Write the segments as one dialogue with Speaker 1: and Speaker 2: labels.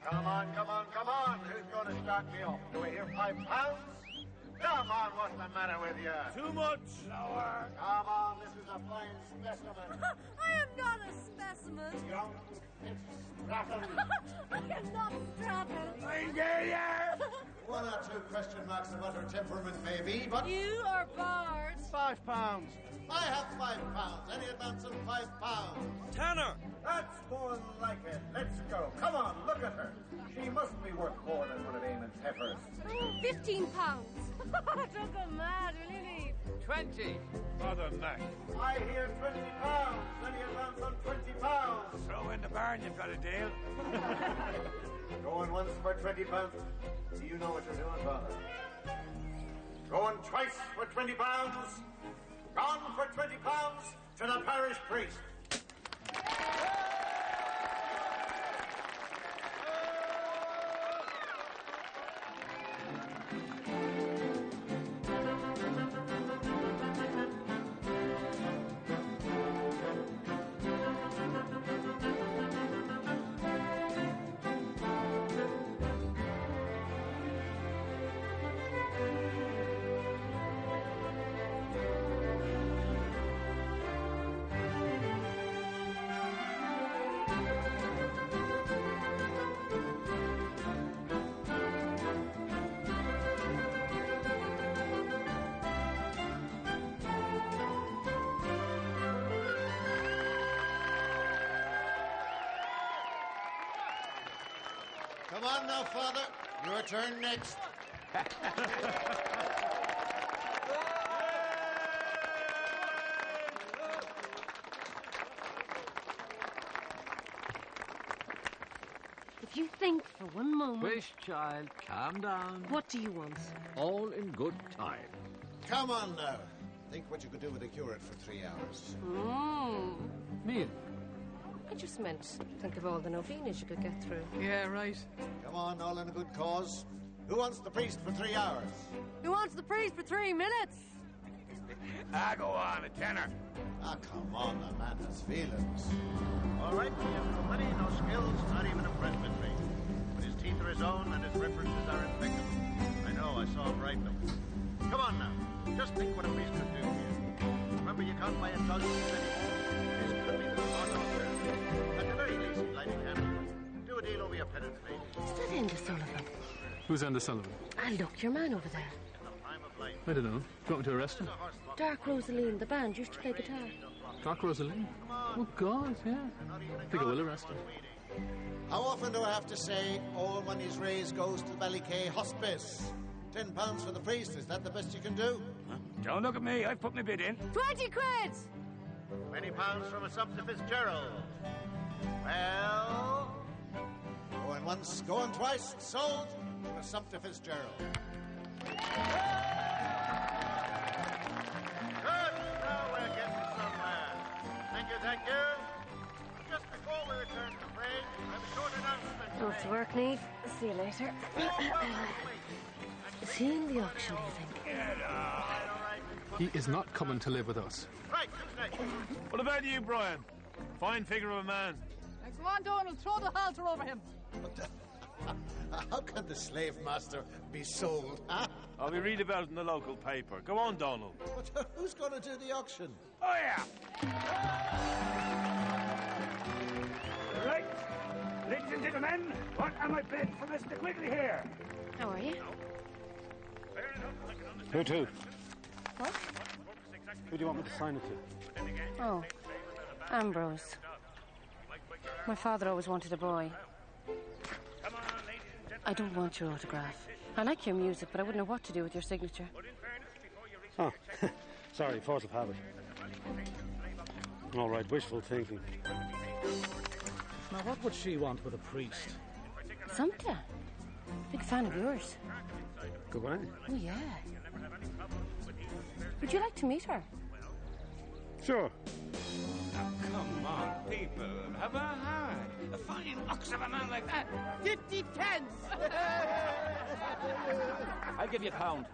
Speaker 1: Come on, come on, come on. Who's going to start me off? Do I hear £5? Come on, what's the matter with you?
Speaker 2: Too much. Lower.
Speaker 1: Come on, this is a fine specimen.
Speaker 3: I am not a specimen.
Speaker 1: Young, it's strapping.
Speaker 3: I am not strapping.
Speaker 2: I dare you.
Speaker 1: One or two question marks about her temperament, maybe, but...
Speaker 3: You are barred.
Speaker 2: £5.
Speaker 1: I have £5. Any advance of £5?
Speaker 2: Tanner.
Speaker 1: That's more like it. Let's go. Come on, look at her. She must be worth more than one of Eamon's heifers.
Speaker 3: £15. Don't go mad, really.
Speaker 2: 20. Father Mac.
Speaker 1: I hear £20. Any advance on £20?
Speaker 2: Throw in the barn, you've got a deal.
Speaker 1: Going once for £20. Do you know what you're doing, Father? Going twice for £20. Gone for £20 to the parish priest. Come on now, Father. Your turn next.
Speaker 3: If you think for one moment...
Speaker 4: Wish, child, calm down.
Speaker 3: What do you want?
Speaker 4: All in good time.
Speaker 1: Come on now. Think what you could do with a curate for 3 hours.
Speaker 4: Me?
Speaker 3: I just meant think of all the novenas you could get through.
Speaker 4: Yeah, right.
Speaker 1: Come on, all in a good cause. Who wants the priest for 3 hours?
Speaker 3: Who wants the priest for 3 minutes?
Speaker 2: Go on, a tenner.
Speaker 1: Come on, the man has feelings.
Speaker 5: All right, he has no money, no skills, not even a presbytery. But his teeth are his own and his references are impeccable. I know, I saw him write them. Come on now, just think what a priest could do here. Remember, you can't buy indulgences anymore. This could be the spot out there. At the very least, lighting candles. Do a deal over your penance, mate.
Speaker 3: Is that Enda Sullivan?
Speaker 6: Who's Enda Sullivan?
Speaker 3: Look, your man over there.
Speaker 6: I don't know. Do you want me to arrest him?
Speaker 3: Dark Rosaline, the band, used to play guitar.
Speaker 6: Dark Rosaline? Oh, God, yeah. I think I will arrest him.
Speaker 1: How often do I have to say all money's raised goes to the Ballykissangel Hospice? £10 for the priest, is that the best you can do?
Speaker 2: Don't look at me, I've put my bid in.
Speaker 3: 20 quid!
Speaker 5: £20 from Assumpta Fitzgerald. Well...
Speaker 1: Going once, going twice, sold to Assumpta Fitzgerald.
Speaker 5: Good, now we're getting somewhere. Thank you. Just before we return to the parade, I have a short announcement to
Speaker 3: Off to work, Neve. See you later. Is he in the auction, do you think?
Speaker 6: He is not coming to live with us.
Speaker 5: Right, who's next?
Speaker 2: What about you, Brian? Fine figure of a man.
Speaker 7: Go on, Donald, throw the halter over him.
Speaker 1: How can the slave master be sold, huh?
Speaker 2: We read about it in the local paper. Go on, Donald.
Speaker 1: But who's going to do the auction?
Speaker 2: Oh, yeah! Right. Ladies and gentlemen, what am I bidding for Mr. Quigley here?
Speaker 3: How are you?
Speaker 8: Who to?
Speaker 3: What?
Speaker 8: Who do you want me to sign it to?
Speaker 3: Oh, Ambrose. My father always wanted a boy. I don't want your autograph. I like your music, but I wouldn't know what to do with your signature.
Speaker 8: Oh, sorry, force of habit. All right, wishful thinking. Now, what would she want with a priest?
Speaker 3: Assumpta. Big fan of yours.
Speaker 8: Goodbye.
Speaker 3: Oh, yeah. Would you like to meet her?
Speaker 8: Sure.
Speaker 2: Come on, people. Have a heart. A fine ox of a man like that.
Speaker 7: 50 pence!
Speaker 4: I'll give you £1.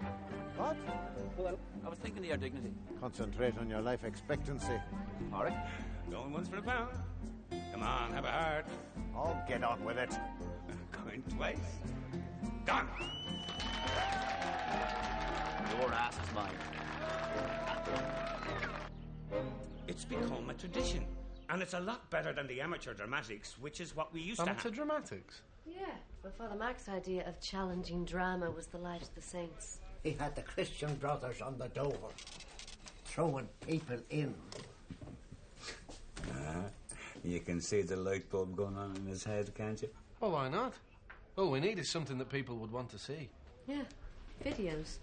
Speaker 1: What?
Speaker 4: Well, I was thinking of your dignity.
Speaker 1: Concentrate on your life expectancy.
Speaker 4: All right.
Speaker 2: Going once for £1. Come on, have a heart.
Speaker 1: Oh, get on with it.
Speaker 2: Going twice. Gone.
Speaker 4: Your ass is mine.
Speaker 2: It's become a tradition. And it's a lot better than the amateur dramatics, which is what we used to
Speaker 6: Amateur
Speaker 2: have.
Speaker 6: dramatics?
Speaker 9: Yeah, but Father Mac's idea of challenging drama was the Light of the Saints.
Speaker 10: He had the Christian Brothers on the door, throwing people in.
Speaker 11: You can see the light bulb going on in his head, can't you?
Speaker 6: Well, why not? All we need is something that people would want to see.
Speaker 9: Yeah, videos.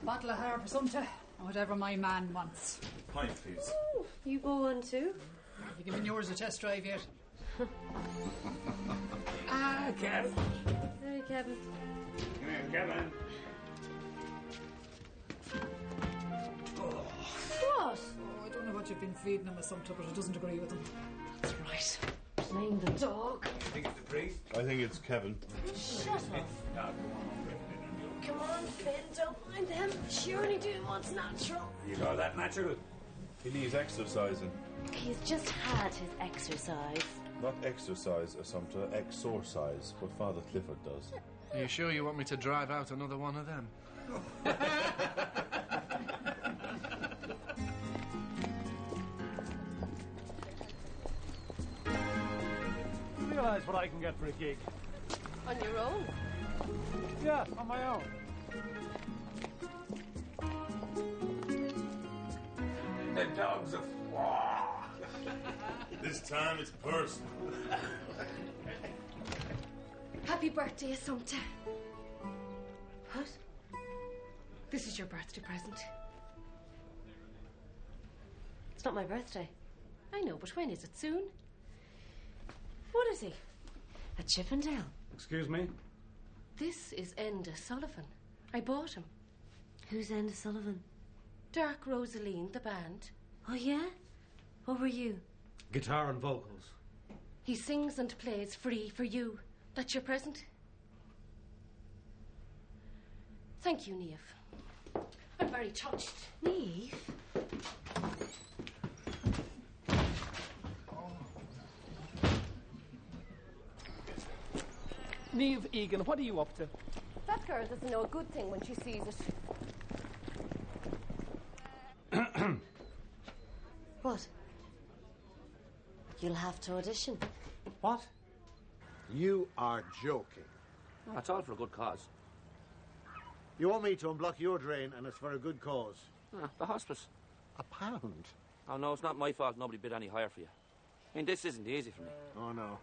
Speaker 7: Bottle of herb or something. Whatever my man wants.
Speaker 8: Pint, please.
Speaker 9: Ooh, you go one too?
Speaker 7: Have you given yours a test drive yet?
Speaker 2: Kevin.
Speaker 9: Hey, Kevin.
Speaker 2: Come here, Kevin.
Speaker 9: What?
Speaker 7: Oh, I don't know what you've been feeding him or something, but it doesn't agree with him.
Speaker 9: That's right. Blame the dog.
Speaker 2: I think it's the priest.
Speaker 8: I think it's Kevin.
Speaker 9: Shut up. Come on, Finn, don't mind them. Surely doing what's natural.
Speaker 2: You call that natural?
Speaker 8: He needs exercising.
Speaker 9: He's just had his exercise.
Speaker 8: Not exercise, Assumpta, exorcise, what Father Clifford does.
Speaker 6: Are you sure you want me to drive out another one of them?
Speaker 12: You realise what I can get for a gig?
Speaker 3: On your own?
Speaker 12: Yeah, on my own.
Speaker 2: The dogs of war.
Speaker 8: This time it's personal.
Speaker 3: Happy birthday, Assumpta. What? This is your birthday present.
Speaker 9: It's not my birthday.
Speaker 3: I know, but when is it? Soon?
Speaker 9: What is he? A Chippendale?
Speaker 12: Excuse me?
Speaker 3: This is Enda Sullivan. I bought him.
Speaker 9: Who's Enda Sullivan?
Speaker 3: Dark Rosaline, the band.
Speaker 9: Oh, yeah? What were you?
Speaker 12: Guitar and vocals.
Speaker 3: He sings and plays free for you. That's your present. Thank you, Niamh. I'm very touched.
Speaker 9: Niamh?
Speaker 4: Niamh Egan, what are you up to?
Speaker 3: That girl doesn't know a good thing when she sees it.
Speaker 9: What? You'll have to audition.
Speaker 5: What? You are joking.
Speaker 4: Oh, it's all for a good cause.
Speaker 5: You want me to unblock your drain, and it's for a good cause.
Speaker 4: The hospice.
Speaker 5: £1?
Speaker 4: Oh, no, it's not my fault nobody bid any higher for you. I mean, this isn't easy for me.
Speaker 5: Oh, no.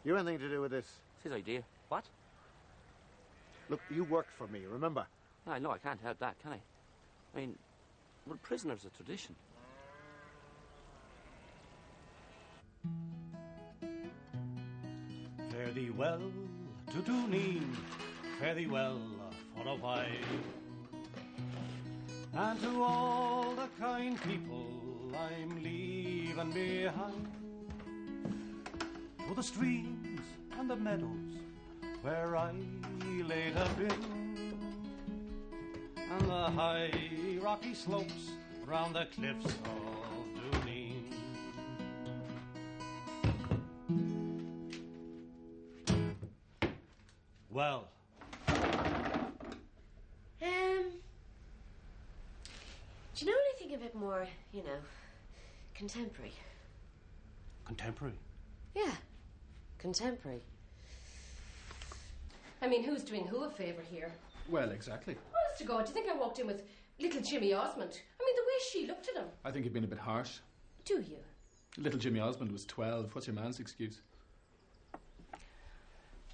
Speaker 5: You anything to do with this?
Speaker 4: It's his idea. What?
Speaker 5: Look, you worked for me, remember?
Speaker 4: I know I can't help that, can I? I mean, well, prisoner's a tradition.
Speaker 12: Fare thee well to Dooneen, fare thee well for a while. And to all the kind people I'm leaving behind, to the streams and the meadows where I laid have been, and the high rocky slopes round the cliffs of Dooneen. Well,
Speaker 9: do you know anything a bit more, contemporary?
Speaker 12: Contemporary?
Speaker 9: Yeah, contemporary.
Speaker 3: I mean, who's doing who a favour here?
Speaker 6: Well, exactly.
Speaker 3: Honest to God, do you think I walked in with little Jimmy Osmond? I mean, the way she looked at him.
Speaker 6: I think you've been a bit harsh.
Speaker 3: Do you?
Speaker 6: Little Jimmy Osmond was 12. What's your man's excuse?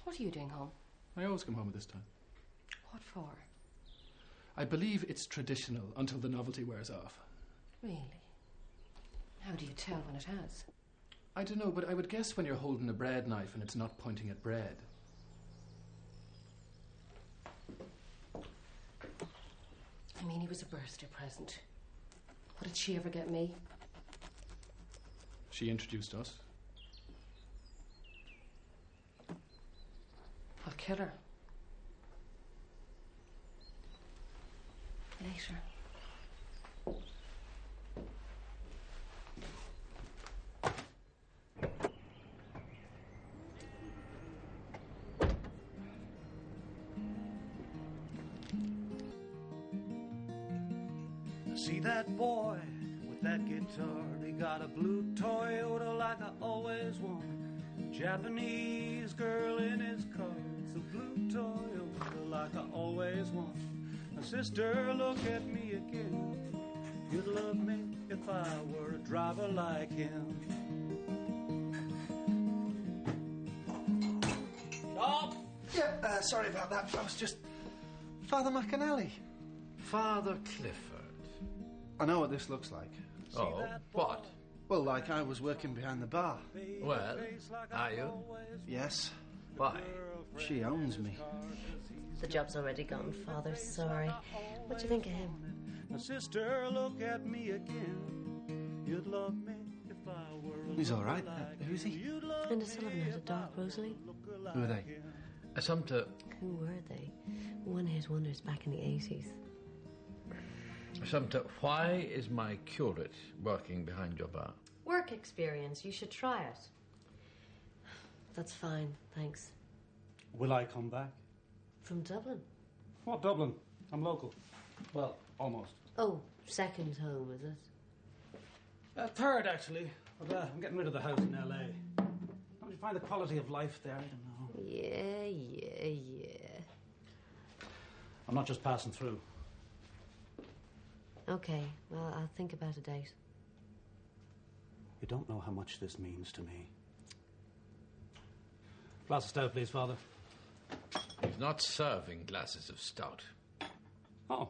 Speaker 3: What are you doing home?
Speaker 6: I always come home at this time.
Speaker 3: What for?
Speaker 6: I believe it's traditional until the novelty wears off.
Speaker 3: Really? How do you tell when it has?
Speaker 6: I don't know, but I would guess when you're holding a bread knife and it's not pointing at bread.
Speaker 3: I mean, he was a birthday present. What did she ever get me?
Speaker 6: She introduced us.
Speaker 3: I'll kill her. Later.
Speaker 12: that boy with that guitar. He got a blue Toyota like I always wanted. Japanese girl in his car. It's a blue Toyota like I always wanted. My sister, look at me again. You'd love me if I were a driver like him.
Speaker 13: Stop! Yeah, sorry about that. I was just... Father McAnally.
Speaker 14: Father Clifford.
Speaker 13: I know what this looks like.
Speaker 14: Oh, what?
Speaker 13: Well, like I was working behind the bar.
Speaker 14: Well, are you?
Speaker 13: Yes.
Speaker 14: Why?
Speaker 13: She owns me.
Speaker 3: The job's already gone, Father. Sorry. What do you think of him?
Speaker 12: My sister, look at me again. You'd love me if I were.
Speaker 13: He's all right. Who's he?
Speaker 3: Linda Sullivan had a dog, Rosalie.
Speaker 13: Who are they?
Speaker 14: Assumpta.
Speaker 3: Who were they? One-hit wonders back in the 80s.
Speaker 14: Assumpta, why is my curate working behind your bar?
Speaker 3: Work experience. You should try it. That's fine, thanks.
Speaker 12: Will I come back?
Speaker 3: From Dublin?
Speaker 12: What Dublin? I'm local. Well, almost.
Speaker 3: Oh, second home, is it?
Speaker 12: Third, actually. But I'm getting rid of the house in L.A. Don't you find the quality of life there? I don't know.
Speaker 3: Yeah.
Speaker 12: I'm not just passing through.
Speaker 3: Okay, well, I'll think about a date.
Speaker 12: You don't know how much this means to me. Glass of stout, please, Father.
Speaker 14: He's not serving glasses of stout.
Speaker 12: Oh,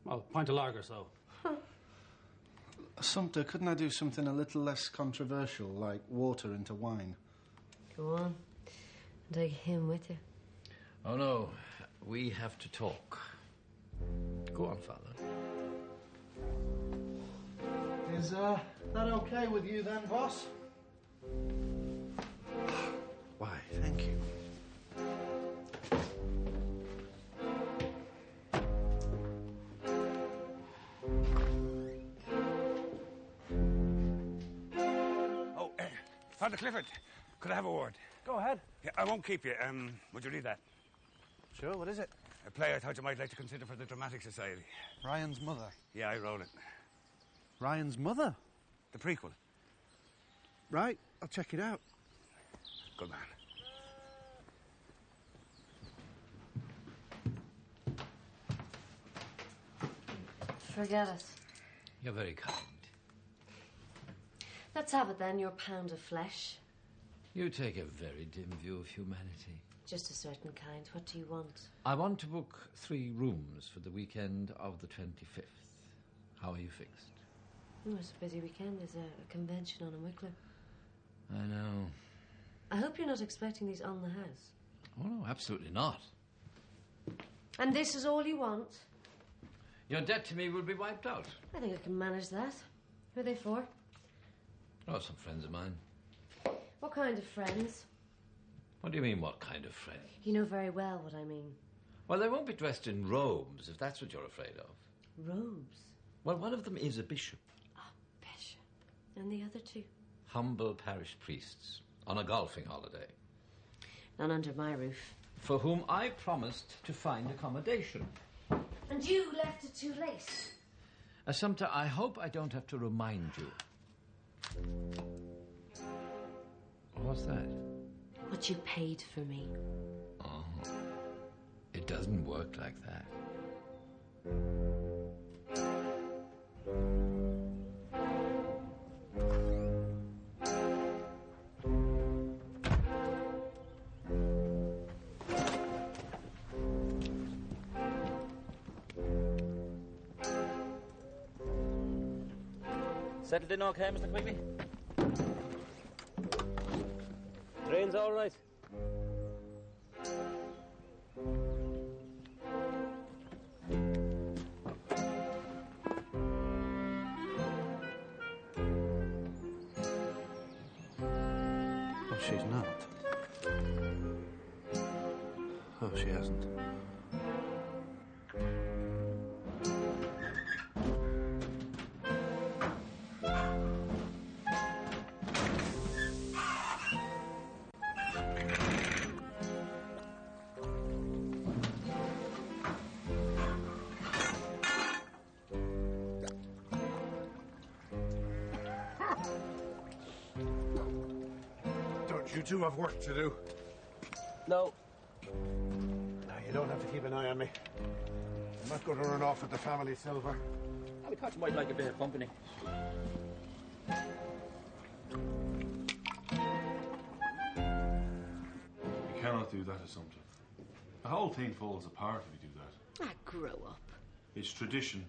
Speaker 12: well, pint of lager, so.
Speaker 13: Assumpta, couldn't I do something a little less controversial, like water into wine?
Speaker 3: Go on. Take him with you.
Speaker 14: Oh, no. We have to talk. Go on, Father.
Speaker 13: Is that okay with you then, boss? Why, thank you.
Speaker 2: Oh, Father Clifford, could I have a word?
Speaker 13: Go ahead.
Speaker 2: Yeah, I won't keep you. Would you read that?
Speaker 13: Sure, what is it?
Speaker 2: A play I thought you might like to consider for the Dramatic Society.
Speaker 13: Ryan's mother.
Speaker 2: Yeah, I wrote it.
Speaker 13: Ryan's mother?
Speaker 2: The prequel.
Speaker 13: Right, I'll check it out.
Speaker 2: Good man.
Speaker 3: Forget it.
Speaker 14: You're very kind.
Speaker 3: Let's have it then, your pound of flesh.
Speaker 14: You take a very dim view of humanity.
Speaker 3: Just a certain kind. What do you want?
Speaker 14: I want to book 3 rooms for the weekend of the 25th. How are you fixed?
Speaker 3: Oh, it's a busy weekend. There's a convention on in Wicklow.
Speaker 14: I know.
Speaker 3: I hope you're not expecting these on the house.
Speaker 14: Oh, no, absolutely not.
Speaker 3: And this is all you want?
Speaker 14: Your debt to me will be wiped out.
Speaker 3: I think I can manage that. Who are they for?
Speaker 14: Oh, some friends of mine.
Speaker 3: What kind of friends?
Speaker 14: What do you mean, what kind of friend?
Speaker 3: You know very well what I mean.
Speaker 14: Well, they won't be dressed in robes, if that's what you're afraid of.
Speaker 3: Robes?
Speaker 14: Well, one of them is a bishop.
Speaker 3: Bishop. And the other 2?
Speaker 14: Humble parish priests on a golfing holiday.
Speaker 3: None under my roof.
Speaker 14: For whom I promised to find accommodation.
Speaker 3: And you left it too late.
Speaker 14: Assumpta, I hope I don't have to remind you. What's that?
Speaker 3: What you paid for me.
Speaker 14: Oh, it doesn't work like that.
Speaker 4: Settled in okay, Mr. Quigley? Train's all right.
Speaker 13: Oh, she's not. Oh, she hasn't.
Speaker 2: You two have work to do.
Speaker 4: No.
Speaker 2: Now, you don't have to keep an eye on me. I'm not going to run off with the family silver.
Speaker 4: We thought you might like a bit of company.
Speaker 8: You cannot do that, Assumpta. The whole thing falls apart if you do that.
Speaker 3: Ah, grow up.
Speaker 8: It's tradition.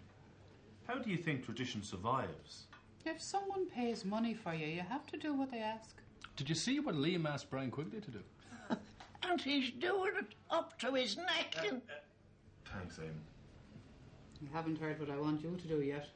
Speaker 8: How do you think tradition survives?
Speaker 7: If someone pays money for you, you have to do what they ask.
Speaker 6: Did you see what Liam asked Brian Quigley to do?
Speaker 10: And he's doing it up to his neck.
Speaker 8: Thanks, Eamon.
Speaker 7: You haven't heard what I want you to do yet.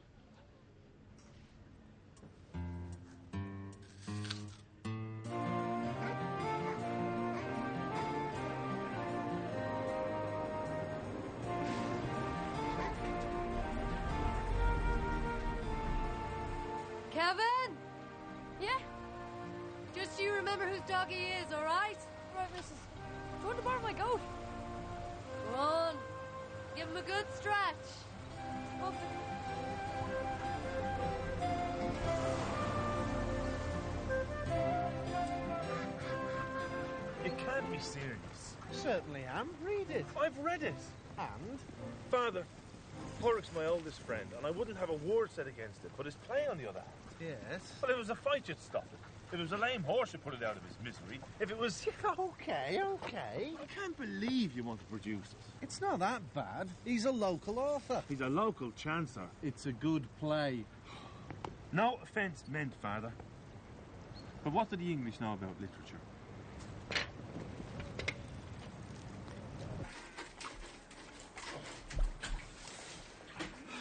Speaker 15: Kevin? Yeah? Just you remember whose dog he is, all right? Right, missus. Do you want to borrow my goat? Go on. Give him a good stretch. Puff it.
Speaker 16: You can't be serious.
Speaker 13: Certainly am. Read it.
Speaker 16: I've read it.
Speaker 13: And?
Speaker 16: Father, Porrick's my oldest friend, and I wouldn't have a word said against it, but his play, on the other hand.
Speaker 13: Yes?
Speaker 16: Well, if it was a fight, you'd stop it. If it was a lame horse, you'd put it out of his misery. If it was...
Speaker 13: Okay.
Speaker 16: I can't believe you want to produce it.
Speaker 13: It's not that bad. He's a local author.
Speaker 16: He's a local chancer.
Speaker 6: It's a good play.
Speaker 16: No offence meant, Father. But what do the English know about literature?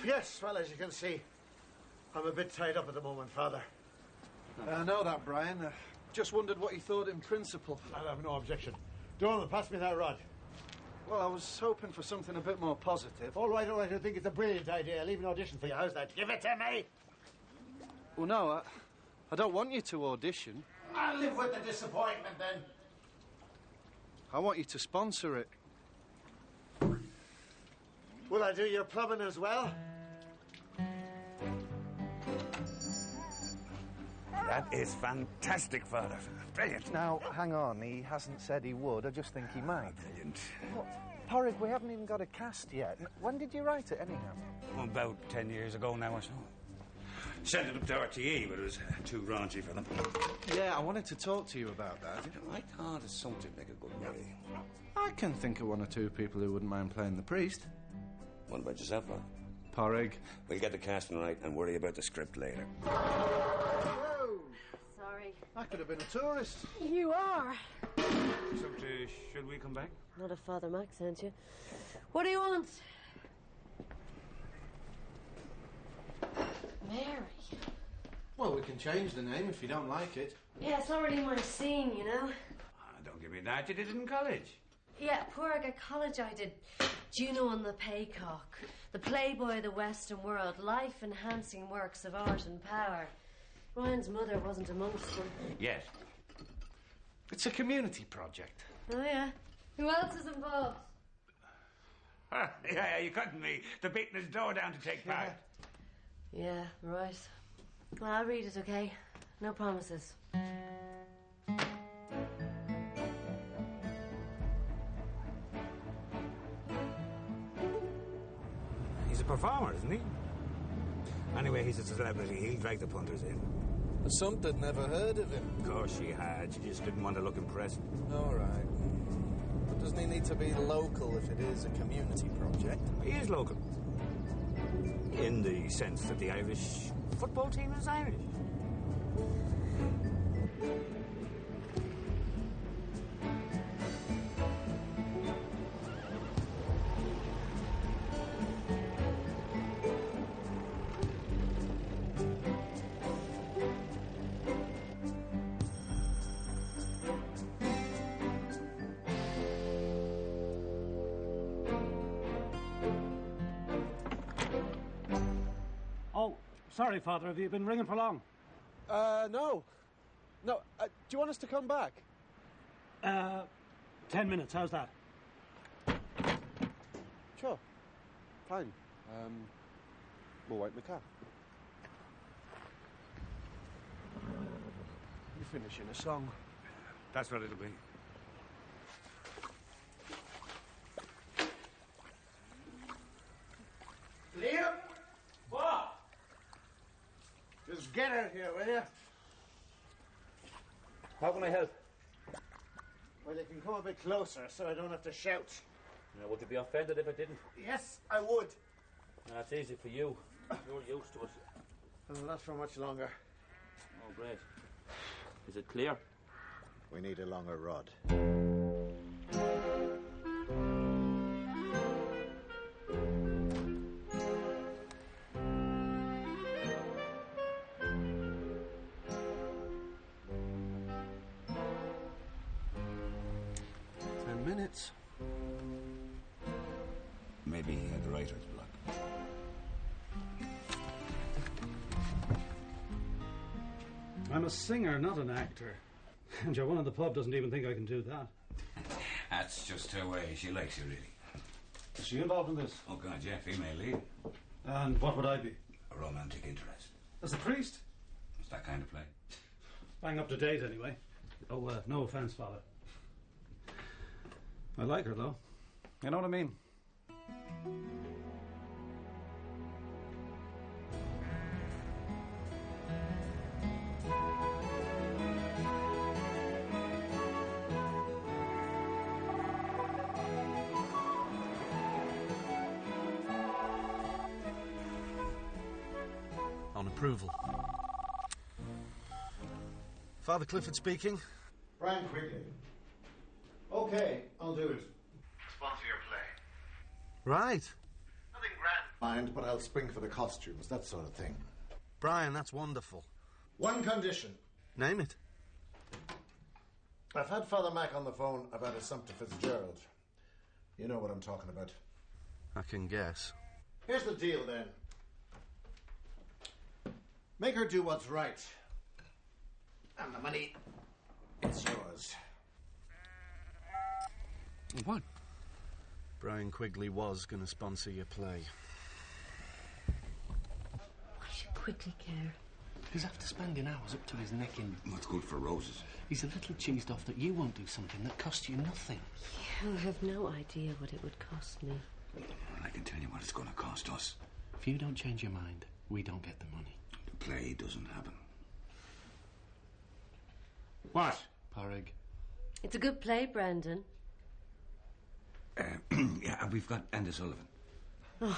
Speaker 1: Yes, well, as you can see, I'm a bit tied up at the moment, Father.
Speaker 13: I know that, Brian. Just wondered what you thought in principle.
Speaker 1: I'll have no objection. Dorman, pass me that rod.
Speaker 13: Well, I was hoping for something a bit more positive.
Speaker 1: All right, I think it's a brilliant idea. I'll even audition for you. How's that? Give it to me!
Speaker 13: Well, no, I don't want you to audition.
Speaker 1: I'll live with the disappointment, then.
Speaker 13: I want you to sponsor it.
Speaker 1: Will I do your plumbing as well?
Speaker 11: That is fantastic, Father. Brilliant.
Speaker 13: Now, hang on. He hasn't said he would. I just think he might.
Speaker 11: Brilliant.
Speaker 13: What? Porrick, we haven't even got a cast yet. When did you write it, anyhow?
Speaker 11: About 10 years ago now or so. Sent it up to RTE, but it was too raunchy for them.
Speaker 13: Yeah, I wanted to talk to you about that.
Speaker 11: I thought it's something like a good movie.
Speaker 13: I can think of one or two people who wouldn't mind playing the priest.
Speaker 11: What about yourself, Father?
Speaker 13: Porrick.
Speaker 11: We'll get the casting right and worry about the script later.
Speaker 13: Whoa!
Speaker 3: Sorry.
Speaker 13: I could have been a tourist.
Speaker 3: You are.
Speaker 11: So, should we come back?
Speaker 3: Not if Father Mac sent you. What do you want? Mary.
Speaker 13: Well, we can change the name if you don't like it.
Speaker 3: Yeah, it's not really my scene, you know.
Speaker 11: Don't give me that. You did it in college.
Speaker 3: Yeah, Porrick at college I did Juno and the Paycock, the Playboy of the Western World, life-enhancing works of art and power. Ryan's mother wasn't amongst them.
Speaker 11: Yes.
Speaker 13: It's a community project.
Speaker 3: Oh, yeah? Who else is involved?
Speaker 11: Yeah, you couldn't be. They're beating his door down to take part.
Speaker 3: Yeah, right. Well, I'll read it, okay? No promises.
Speaker 11: He's a performer, isn't he? Anyway, he's a celebrity. He'll drag the punters in.
Speaker 13: Assumpta never heard of him.
Speaker 11: Of course she had. She just didn't want to look impressed.
Speaker 13: All right. But doesn't he need to be local if it is a community project?
Speaker 11: He is local. In the sense that the Irish football team is Irish.
Speaker 2: Sorry, Father, have you been ringing for long?
Speaker 13: No. No, do you want us to come back?
Speaker 2: 10 minutes, how's that?
Speaker 13: Sure. Fine. We'll wait in the car. You're finishing a song.
Speaker 11: That's what it'll be.
Speaker 1: Liam?
Speaker 2: What?
Speaker 1: Just get out here, will you?
Speaker 2: How can I help?
Speaker 1: Well, you can come a bit closer so I don't have to shout.
Speaker 2: Now, would you be offended if I didn't?
Speaker 1: Yes, I would.
Speaker 2: That's easy for you. You're used to it.
Speaker 1: Well, not for much longer.
Speaker 2: Oh, great. Is it clear?
Speaker 5: We need a longer rod.
Speaker 11: 10 minutes.
Speaker 17: Maybe he had writer's block.
Speaker 12: I'm a singer, not an actor. And your one at the pub doesn't even think I can do that.
Speaker 17: That's just her way. She likes you, really.
Speaker 12: Is she involved in this?
Speaker 17: Oh, God, yeah, female lead.
Speaker 12: And what would I be?
Speaker 17: A romantic interest.
Speaker 12: As a priest?
Speaker 17: It's that kind of play.
Speaker 12: Bang up to date, anyway. Oh, no offence, Father. I like her, though. You know what I mean?
Speaker 13: On approval. Father Clifford speaking.
Speaker 1: Brian Quigley. Okay, I'll do it. Sponsor your play.
Speaker 13: Right.
Speaker 1: Nothing grand. Mind, but I'll spring for the costumes, that sort of thing.
Speaker 13: Brian, that's wonderful.
Speaker 1: One condition.
Speaker 13: Name it.
Speaker 1: I've had Father Mac on the phone about Assumpta Fitzgerald. You know what I'm talking about.
Speaker 13: I can guess.
Speaker 1: Here's the deal, then. Make her do what's right. And the money, it's yours.
Speaker 13: What? Brian Quigley was going to sponsor your play.
Speaker 3: I should quickly care.
Speaker 18: He's after spending hours up to his neck in...
Speaker 17: What's good for roses?
Speaker 18: He's a little cheesed off that you won't do something that costs you nothing.
Speaker 3: You have no idea what it would cost me.
Speaker 17: I can tell you what it's going to cost us.
Speaker 18: If you don't change your mind, we don't get the money.
Speaker 17: The play doesn't happen.
Speaker 2: What?
Speaker 18: Porrig.
Speaker 3: It's a good play, Brendan.
Speaker 17: Yeah, and we've got Andy Sullivan.
Speaker 3: Oh.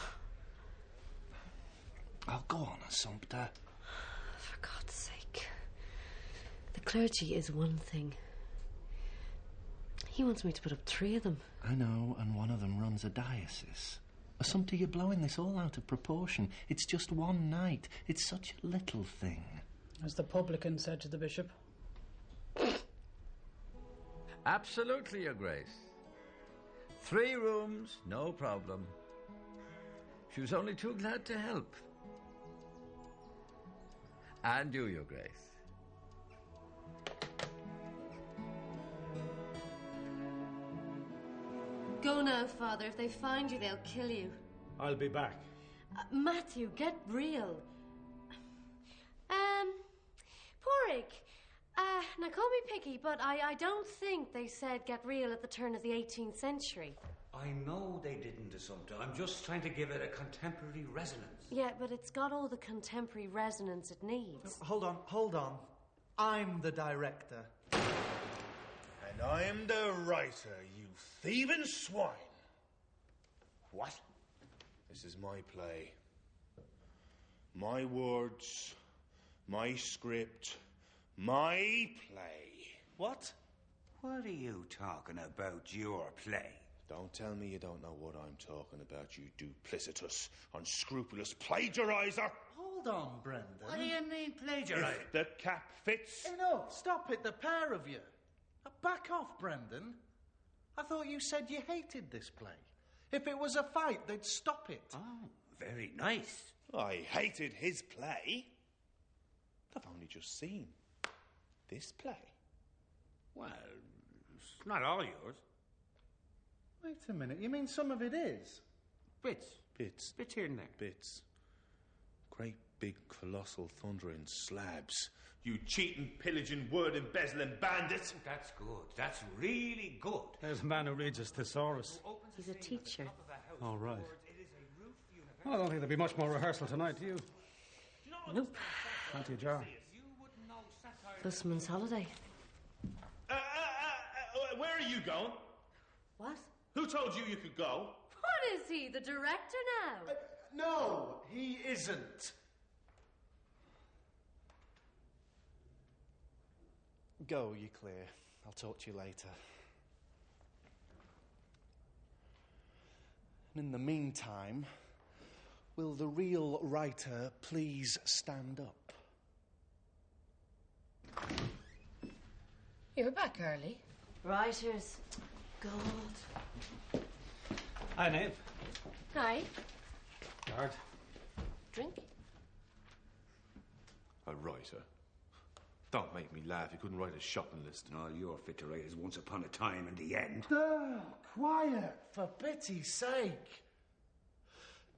Speaker 18: I'll go on, Assumpta.
Speaker 3: For God's sake. The clergy is one thing. He wants me to put up 3 of them.
Speaker 18: I know, and one of them runs a diocese. Assumpta, you're blowing this all out of proportion. It's just one night. It's such a little thing.
Speaker 7: As the publican said to the bishop.
Speaker 14: Absolutely, Your Grace. 3 rooms, no problem. She was only too glad to help. And you, Your Grace.
Speaker 3: Go now, Father. If they find you, they'll kill you.
Speaker 12: I'll be back.
Speaker 3: Matthew, get real. Porrig. Now call me picky, but I don't think they said get real at the turn of the 18th century.
Speaker 11: I know they didn't, Assumpta. I'm just trying to give it a contemporary resonance.
Speaker 3: Yeah, but it's got all the contemporary resonance it needs.
Speaker 19: Hold on. I'm the director.
Speaker 16: And I'm the writer, you thieving swine. What? This is my play. My words, my script, my play.
Speaker 11: What? What are you talking about, your play?
Speaker 16: Don't tell me you don't know what I'm talking about, you duplicitous, unscrupulous plagiarizer.
Speaker 19: Hold on, Brendan.
Speaker 11: What do you mean, plagiarize?
Speaker 16: If the cap fits.
Speaker 19: Enough, stop it, the pair of you. Back off, Brendan. I thought you said you hated this play. If it was a fight, they'd stop it.
Speaker 11: Oh, very nice.
Speaker 16: I hated his play. I've only just seen this play.
Speaker 11: Well, it's not all yours.
Speaker 19: Wait a minute, you mean some of it is?
Speaker 11: Bits.
Speaker 16: Bits.
Speaker 11: Bits here and there.
Speaker 16: Bits. Great
Speaker 20: big, colossal, thundering slabs.
Speaker 16: You cheating, pillaging, word embezzling bandits.
Speaker 17: That's good. That's really good.
Speaker 12: There's a man who reads his thesaurus.
Speaker 3: He's a teacher.
Speaker 12: All right. Well, I don't think there'll be much more rehearsal tonight, do you?
Speaker 3: Nope.
Speaker 12: Fancy a jar?
Speaker 3: Busman's holiday.
Speaker 16: Where are you going?
Speaker 3: What?
Speaker 16: Who told you you could go?
Speaker 15: What is he, the director now?
Speaker 19: No, he isn't. Go, you clear. I'll talk to you later. And in the meantime, will the real writer please stand up?
Speaker 9: You're back early.
Speaker 3: Writers. God.
Speaker 12: Hi, Nave.
Speaker 9: Hi.
Speaker 12: Guard.
Speaker 9: Drink?
Speaker 20: A writer? Don't make me laugh. You couldn't write a shopping list.
Speaker 17: All you're fit to write is Once Upon a Time in the End.
Speaker 19: Oh, quiet, for pity's sake.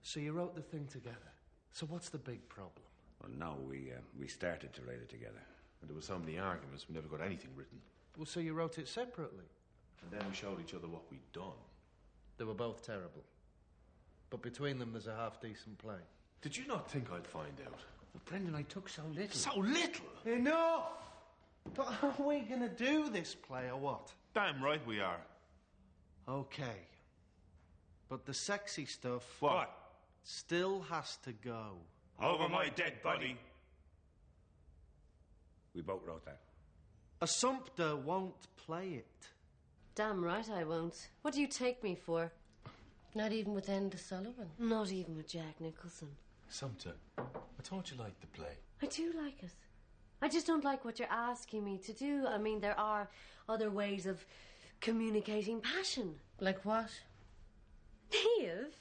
Speaker 19: So you wrote the thing together. So what's the big problem?
Speaker 17: Well, no, we started to write it together.
Speaker 20: And there were so many arguments, we never got anything written.
Speaker 19: Well, so you wrote it separately?
Speaker 20: And then we showed each other what we'd done.
Speaker 19: They were both terrible. But between them, there's a half-decent play.
Speaker 20: Did you not think I'd find out?
Speaker 17: But Brendan, I took so little.
Speaker 20: So little?
Speaker 19: Enough! But are we going to do this play or what?
Speaker 20: Damn right we are.
Speaker 19: Okay. But the sexy stuff...
Speaker 20: What?
Speaker 19: Still has to go.
Speaker 20: Over my dead body.
Speaker 17: We both wrote that.
Speaker 19: Assumpta won't play it.
Speaker 3: Damn right I won't. What do you take me for?
Speaker 9: Not even with Enda Sullivan.
Speaker 3: Not even with Jack Nicholson.
Speaker 8: Sumter, I thought you liked the play.
Speaker 3: I do like it. I just don't like what you're asking me to do. I mean, there are other ways of communicating passion.
Speaker 9: Like what?
Speaker 3: Niamh?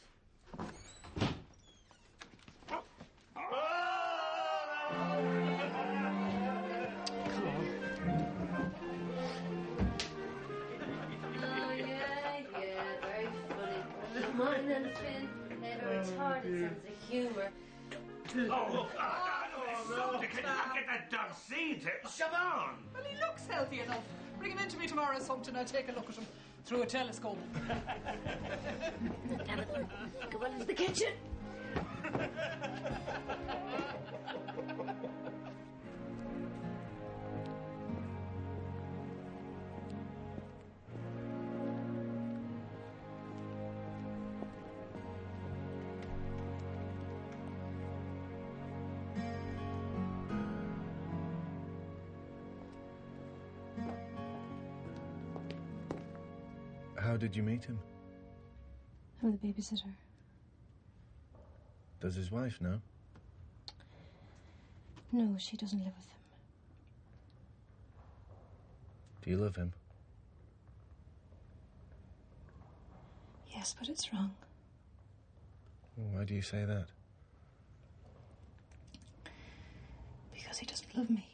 Speaker 3: Mine and Finn, they have a retarded sense of humour.
Speaker 14: Oh, can you not get that dog seed? Shove on!
Speaker 7: Well, he looks healthy enough. Bring him in to me tomorrow, Sumpton. I'll take a look at him through a telescope.
Speaker 3: Damn it. Go on into the kitchen.
Speaker 8: How did you meet him?
Speaker 21: I'm the babysitter.
Speaker 8: Does his wife know?
Speaker 21: No, she doesn't live with him.
Speaker 8: Do you love him?
Speaker 21: Yes, but it's wrong.
Speaker 8: Why do you say that?
Speaker 21: Because he doesn't love me.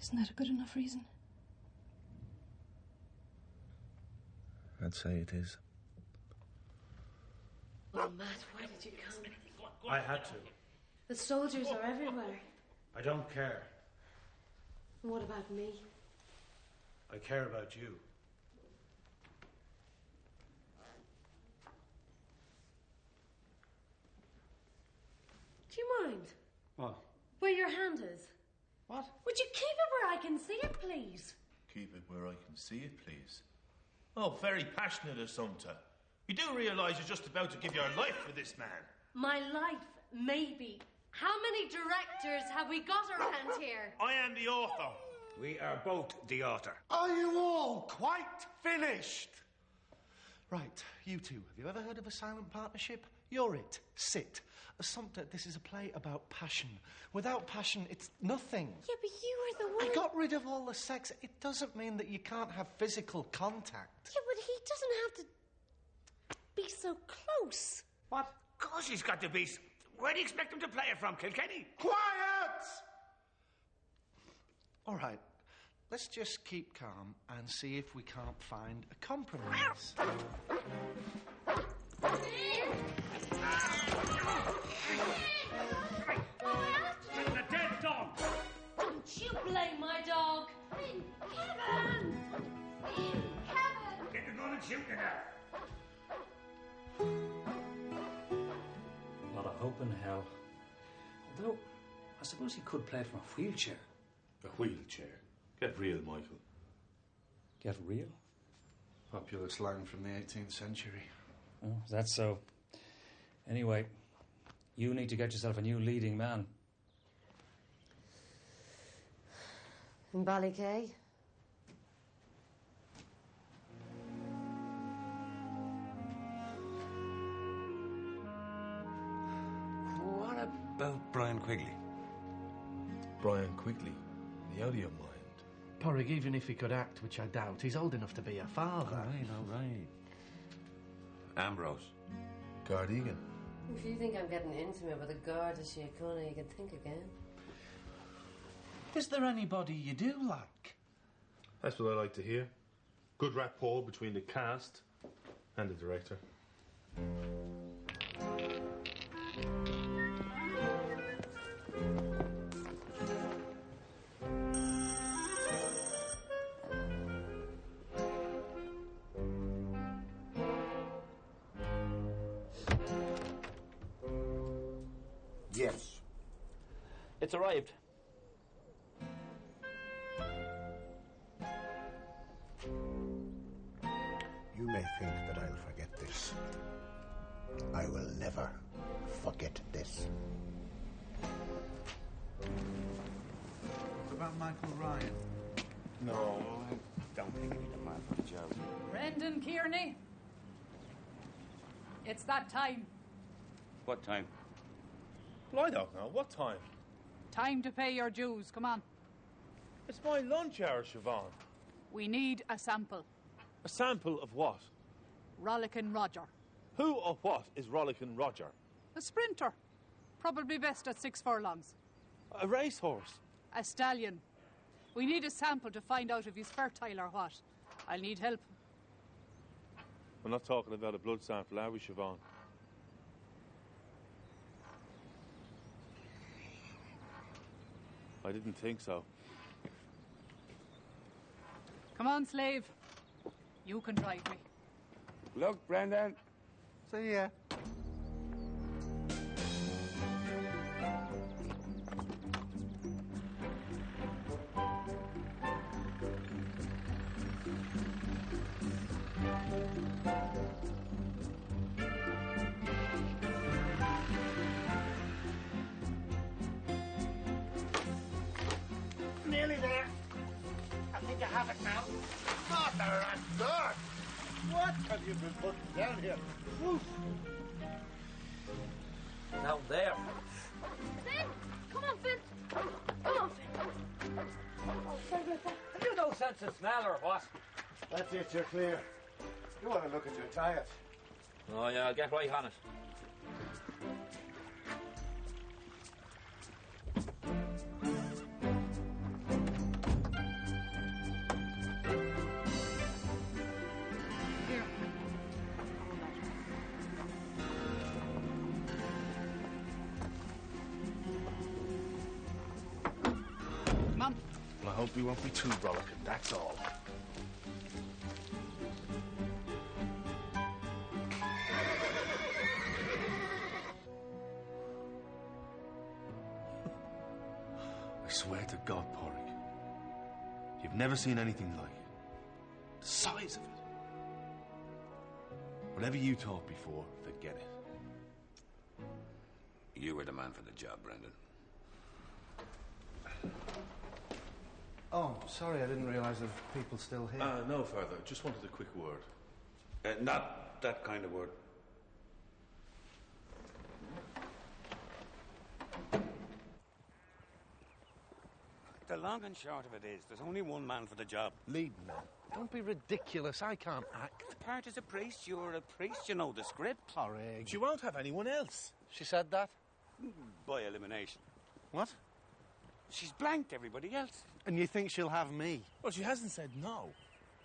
Speaker 21: Isn't that a good enough reason?
Speaker 8: I'd say it is.
Speaker 3: Oh, Matt, why did you come?
Speaker 12: I had to.
Speaker 3: The soldiers are everywhere.
Speaker 12: I don't care.
Speaker 3: And what about me?
Speaker 12: I care about you.
Speaker 3: Do you mind?
Speaker 12: What?
Speaker 3: Where your hand is?
Speaker 12: What?
Speaker 3: Would you keep it where I can see it, please?
Speaker 20: Keep it where I can see it, please. Oh, very passionate, Assumpta. You do realise you're just about to give your life for this man.
Speaker 3: My life, maybe. How many directors have we got around here?
Speaker 20: I am the author.
Speaker 17: We are both the author.
Speaker 19: Are you all quite finished? Right, you two, have you ever heard of a silent partnership? You're it. Sit. Assumpta, this is a play about passion. Without passion, it's nothing.
Speaker 3: Yeah, but you were the one...
Speaker 19: I got rid of all the sex. It doesn't mean that you can't have physical contact.
Speaker 3: Yeah, but he doesn't have to be so close.
Speaker 12: What?
Speaker 17: Of course he's got to be. Where do you expect him to play it from, Kilkenny?
Speaker 19: Quiet! All right, let's just keep calm and see if we can't find a compromise.
Speaker 2: The dead dog!
Speaker 3: Don't you blame my dog! Kevin! Kevin!
Speaker 2: Get the gun and shoot to death!
Speaker 4: A lot of hope in hell. Although, I suppose he could play it from a wheelchair.
Speaker 16: A wheelchair? Get real, Michael.
Speaker 4: Get real?
Speaker 19: Popular slang from the 18th century.
Speaker 4: Oh, that's so. Anyway, you need to get yourself a new leading man.
Speaker 3: In Ballycay?
Speaker 11: What about Brian Quigley?
Speaker 16: Brian Quigley? The out of your mind.
Speaker 10: Porrig, even if he could act, which I doubt, he's old enough to be a father.
Speaker 11: All right. Ambrose.
Speaker 16: Gardegan.
Speaker 3: If you think I'm getting intimate with a guard of Síochána, you can think again.
Speaker 10: Is there anybody you do like?
Speaker 16: That's what I like to hear. Good rapport between the cast and the director.
Speaker 1: Yes.
Speaker 4: It's arrived.
Speaker 1: You may think that I'll forget this. I will never forget this.
Speaker 13: What about Michael Ryan?
Speaker 11: No, I don't think he'd be the man for the job.
Speaker 7: Brendan Kearney. It's that time.
Speaker 11: What time?
Speaker 16: Well, I don't know. What time?
Speaker 7: Time to pay your dues. Come on.
Speaker 16: It's my lunch hour, Siobhan.
Speaker 7: We need a sample.
Speaker 16: A sample of what?
Speaker 7: Rollickin' Roger.
Speaker 16: Who or what is Rollickin' Roger?
Speaker 7: A sprinter. Probably best at 6 furlongs.
Speaker 16: A racehorse?
Speaker 7: A stallion. We need a sample to find out if he's fertile or what. I'll need help.
Speaker 16: We're not talking about a blood sample, are we, Siobhan? I didn't think so.
Speaker 7: Come on, slave. You can drive me.
Speaker 11: Look, Brendan.
Speaker 19: See ya.
Speaker 2: Nearly there. I think I have it now. Mother and God! What have you been putting down here? Oof.
Speaker 4: Now there.
Speaker 15: Finn! Come on, Finn! Come on, Finn!
Speaker 4: Have you no sense of smell or what?
Speaker 1: That's it, you're clear. You want to look at your tires?
Speaker 4: Oh, yeah, I'll get right on it.
Speaker 7: Here. Come on.
Speaker 19: Well, I hope we won't be too rollicking, that's all. I swear to God, Porrig, you've never seen anything like it. The size of it. Whatever you taught before, forget it.
Speaker 11: You were the man for the job, Brendan.
Speaker 19: Oh, sorry, I didn't realise there were people still here.
Speaker 16: No, Father. Just wanted a quick word.
Speaker 11: Not that kind of word. The long and short of it is, there's only one man for the job.
Speaker 19: Lead man. Don't be ridiculous. I can't act.
Speaker 11: The part is a priest. You're a priest. You know the script.
Speaker 19: Porrig.
Speaker 16: She won't have anyone else.
Speaker 19: She said that?
Speaker 11: By elimination.
Speaker 19: What?
Speaker 11: She's blanked everybody else.
Speaker 19: And you think she'll have me?
Speaker 16: Well, she hasn't said no.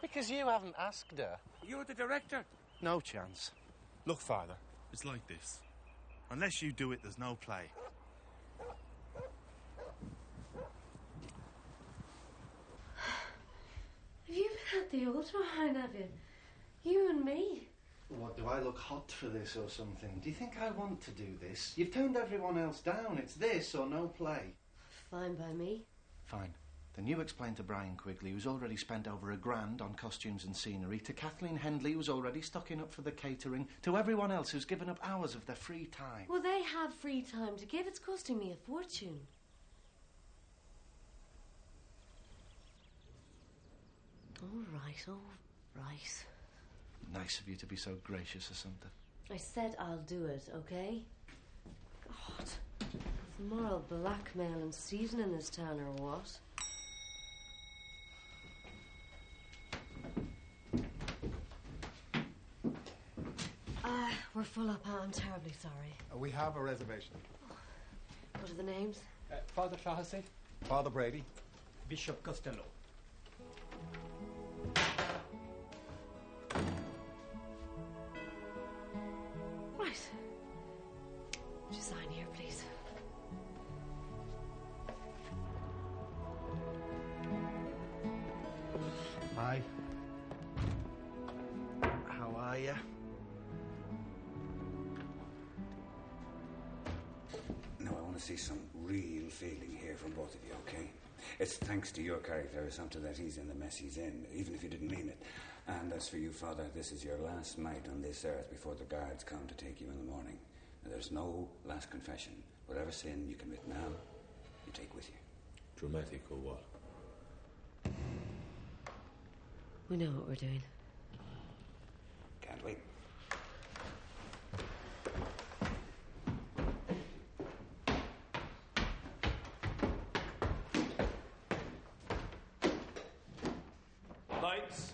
Speaker 19: Because you haven't asked her.
Speaker 11: You're the director.
Speaker 19: No chance.
Speaker 16: Look, Father, it's like this. Unless you do it, there's no play.
Speaker 3: Have you been at the altar, Hein, have you? You and me.
Speaker 18: What, do I look hot for this or something? Do you think I want to do this? You've turned everyone else down. It's this or no play.
Speaker 3: Fine by me.
Speaker 18: Fine. Then you explain to Brian Quigley, who's already spent over £1,000 on costumes and scenery, to Kathleen Hendley, who's already stocking up for the catering, to everyone else who's given up hours of their free time.
Speaker 3: Well, they have free time to give. It's costing me a fortune. All right.
Speaker 18: Nice of you to be so gracious, Assumpta.
Speaker 3: I said I'll do it, okay? God, is moral blackmail in season in this town or what? We're full up. I'm terribly sorry.
Speaker 6: We have a reservation.
Speaker 3: What are the names?
Speaker 6: Father Shaughnessy, Father Brady, Bishop Costello.
Speaker 3: Right. Would you sign here, please?
Speaker 18: Hi. How are you?
Speaker 22: No, I want to see some real feeling here from both of you, okay? It's thanks to your character, Assumpta, that he's in the mess he's in, even if you didn't mean it. And as for you, Father, this is your last night on this earth before the guards come to take you in the morning. And there's no last confession. Whatever sin you commit now, you take with you.
Speaker 20: Dramatic or what?
Speaker 3: We know what we're doing.
Speaker 22: Can't wait.
Speaker 16: Lights.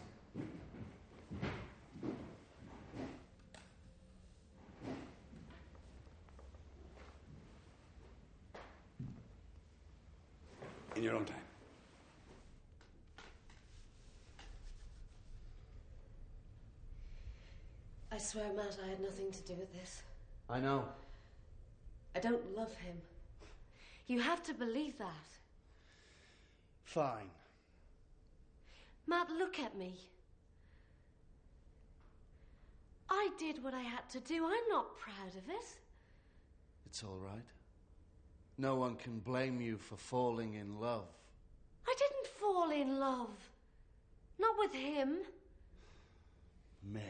Speaker 22: In your own time.
Speaker 3: I swear, Matt, I had nothing to do with this.
Speaker 18: I know.
Speaker 3: I don't love him. You have to believe that.
Speaker 18: Fine.
Speaker 3: Matt, look at me. I did what I had to do. I'm not proud of it.
Speaker 18: It's all right. No one can blame you for falling in love.
Speaker 3: I didn't fall in love. Not with him.
Speaker 18: Mary.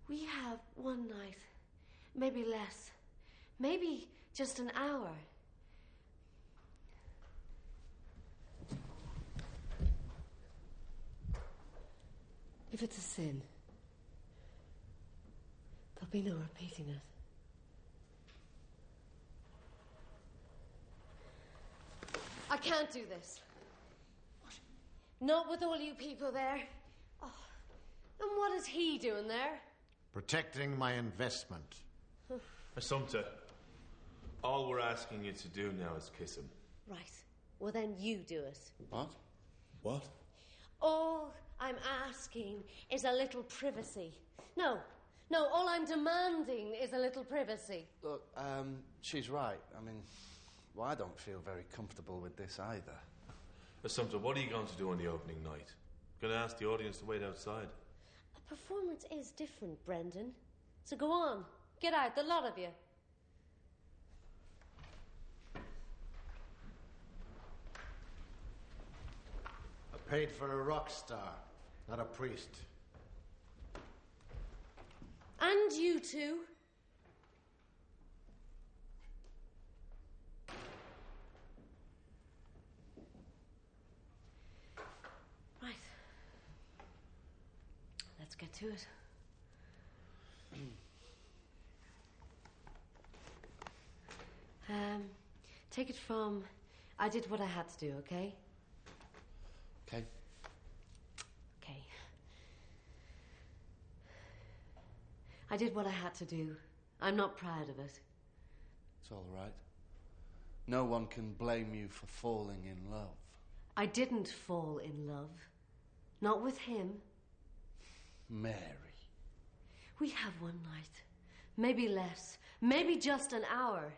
Speaker 3: We have one night. Maybe less. Maybe just an hour. If it's a sin, there'll be no repeating it. I can't do this. Not with all you people there. Oh, and what is he doing there?
Speaker 5: Protecting my investment.
Speaker 16: Assumpta, all we're asking you to do now is kiss him.
Speaker 3: Right. Well, then you do it.
Speaker 8: What? What?
Speaker 3: All I'm asking is a little privacy. No, all I'm demanding is a little privacy.
Speaker 18: Look, she's right. I mean, well, I don't feel very comfortable with this either.
Speaker 16: Assumpta, what are you going to do on the opening night? Going to ask the audience to wait outside?
Speaker 3: A performance is different, Brendan. So go on. Get out, the lot of you.
Speaker 5: I paid for a rock star, not a priest.
Speaker 3: And you two. Right. Let's get to it. Take it from, I did what I had to do, okay?
Speaker 18: Okay.
Speaker 3: Okay. I did what I had to do. I'm not proud of it.
Speaker 18: It's all right. No one can blame you for falling in love.
Speaker 3: I didn't fall in love. Not with him.
Speaker 18: Mary.
Speaker 3: We have one night. Maybe less. Maybe just an hour.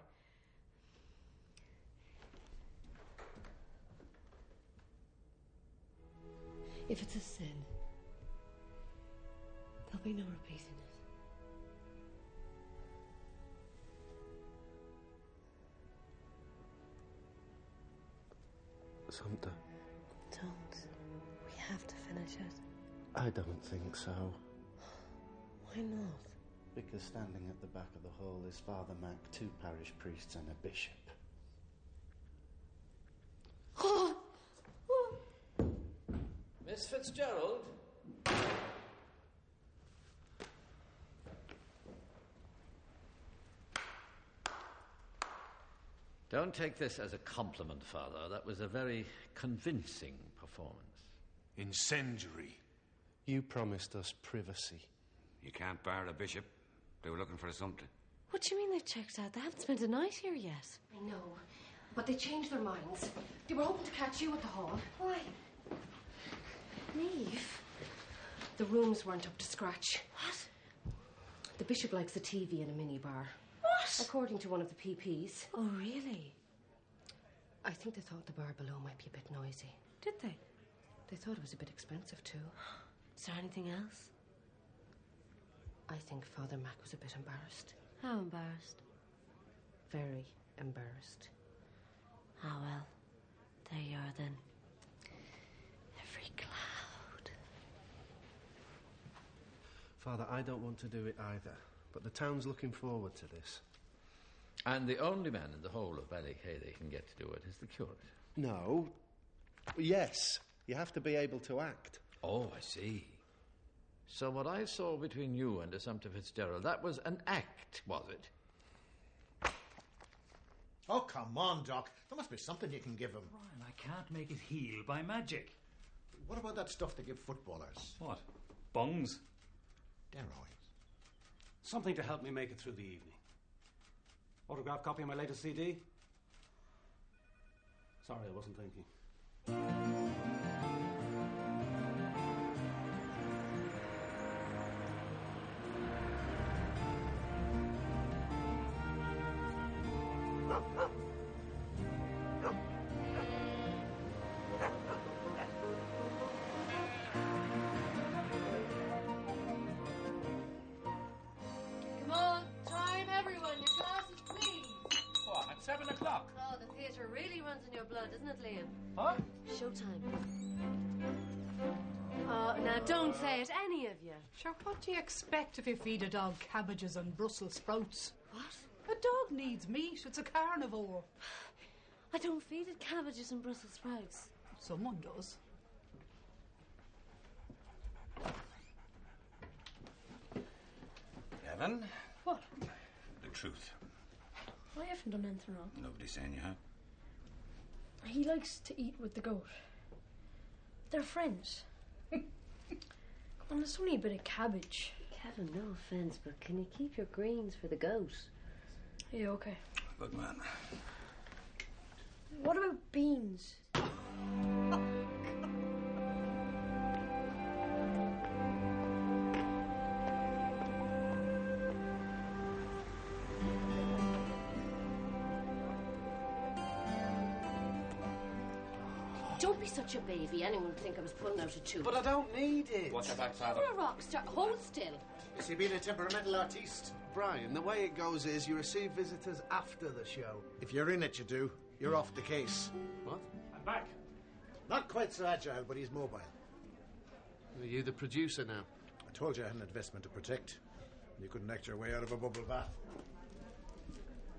Speaker 3: If it's a sin, there'll be no repeating it.
Speaker 19: Sumter.
Speaker 3: Don't. We have to finish it.
Speaker 19: I don't think so.
Speaker 3: Why not?
Speaker 18: Because standing at the back of the hall is Father Mac, 2 parish priests and a bishop.
Speaker 9: Miss Fitzgerald? Don't take this as a compliment, Father. That was a very convincing performance.
Speaker 19: Incendiary. You promised us privacy.
Speaker 22: You can't bar a bishop. They were looking for something.
Speaker 3: What do you mean they've checked out? They haven't spent a night here yet. I know, but they changed their minds. They were hoping to catch you at the hall. Why? Neve. The rooms weren't up to scratch. What? The bishop likes a TV and a minibar.
Speaker 15: What?
Speaker 3: According to one of the PPs.
Speaker 15: Oh, really?
Speaker 3: I think they thought the bar below might be a bit noisy.
Speaker 15: Did they?
Speaker 3: They thought it was a bit expensive, too.
Speaker 15: Is there anything else?
Speaker 3: I think Father Mac was a bit embarrassed.
Speaker 15: How embarrassed?
Speaker 3: Very embarrassed.
Speaker 15: Ah, well. There you are, then. Every cloud.
Speaker 19: Father, I don't want to do it either, but the town's looking forward to this.
Speaker 9: And the only man in the whole of Ballykissangel they can get to do it is the curate.
Speaker 19: No. Yes. You have to be able to act.
Speaker 9: Oh, I see. So what I saw between you and Assumpta Fitzgerald, that was an act, was it?
Speaker 2: Oh, come on, Doc. There must be something you can give him.
Speaker 4: Ryan, I can't make it heal by magic.
Speaker 2: What about that stuff they give footballers?
Speaker 4: What? Bongs?
Speaker 2: Steroids.
Speaker 12: Something to help me make it through the evening. Autograph copy of my latest CD? Sorry, I wasn't thinking.
Speaker 15: Come on, time, everyone. Your glasses, please.
Speaker 9: What, at 7 o'clock?
Speaker 3: Oh, the theatre really runs in your blood, doesn't it, Liam?
Speaker 9: Huh?
Speaker 3: Showtime. Oh, now don't say it, any of you.
Speaker 7: Sure, what do you expect if you feed a dog cabbages and Brussels sprouts?
Speaker 3: What?
Speaker 7: A dog needs meat. It's a carnivore.
Speaker 3: I don't feed it cabbages and Brussels sprouts.
Speaker 7: Someone does.
Speaker 22: Kevin?
Speaker 21: What?
Speaker 22: The truth.
Speaker 21: I haven't done anything wrong.
Speaker 22: Nobody's saying you have.
Speaker 21: He likes to eat with the goat. They're friends. Come on, it's only a bit of cabbage.
Speaker 3: Kevin, no offence, but can you keep your greens for the goat?
Speaker 21: Yeah, okay.
Speaker 22: Good man.
Speaker 21: What about beans?
Speaker 3: Don't be such a baby. Anyone would think I was pulling out a tooth.
Speaker 19: But I don't need it.
Speaker 22: Watch your back, Father.
Speaker 3: You're a rock star. Hold still.
Speaker 2: Is he being a temperamental artiste?
Speaker 19: Brian, the way it goes is you receive visitors after the show.
Speaker 2: If you're in it, you do. You're off the case.
Speaker 19: What?
Speaker 12: I'm back.
Speaker 2: Not quite so agile, but he's mobile.
Speaker 19: Are you the producer now?
Speaker 2: I told you I had an investment to protect. You couldn't act your way out of a bubble bath.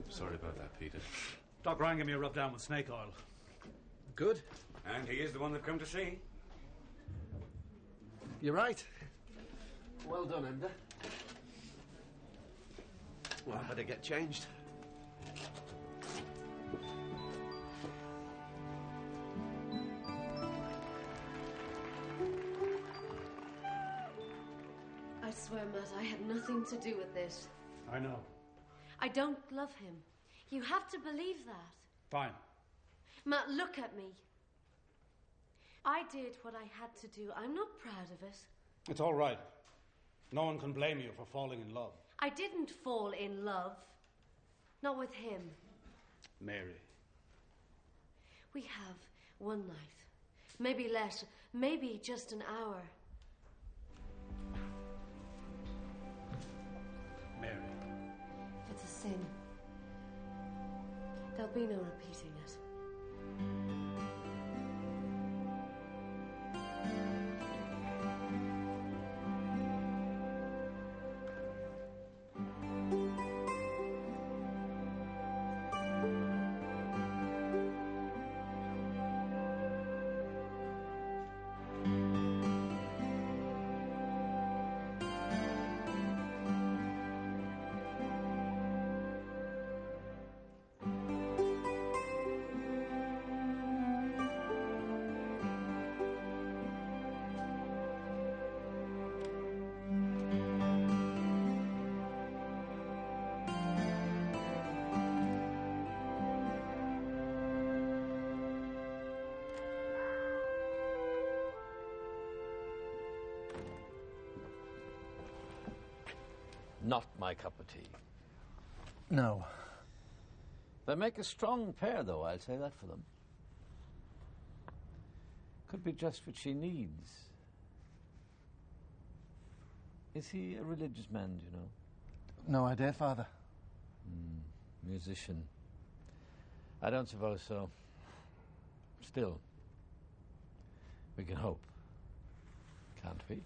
Speaker 8: Sorry about that, Peter.
Speaker 12: Doc Ryan gave me a rub down with snake oil.
Speaker 19: Good.
Speaker 22: And he is the one they've come to see.
Speaker 19: You're right. Well done, Enda. Well, I better get changed.
Speaker 3: I swear, Matt, I had nothing to do with this.
Speaker 12: I know.
Speaker 3: I don't love him. You have to believe that.
Speaker 12: Fine.
Speaker 3: Matt, look at me. I did what I had to do. I'm not proud of it.
Speaker 12: It's all right. No one can blame you for falling in love.
Speaker 3: I didn't fall in love. Not with him.
Speaker 12: Mary.
Speaker 3: We have one night. Maybe less. Maybe just an hour.
Speaker 12: Mary.
Speaker 3: If it's a sin, there'll be no repeating it.
Speaker 9: Not my cup of tea.
Speaker 18: No.
Speaker 9: They make a strong pair, though, I'll say that for them. Could be just what she needs. Is he a religious man, do you know?
Speaker 18: No idea, Father.
Speaker 9: Musician. I don't suppose so. Still, we can hope, can't we?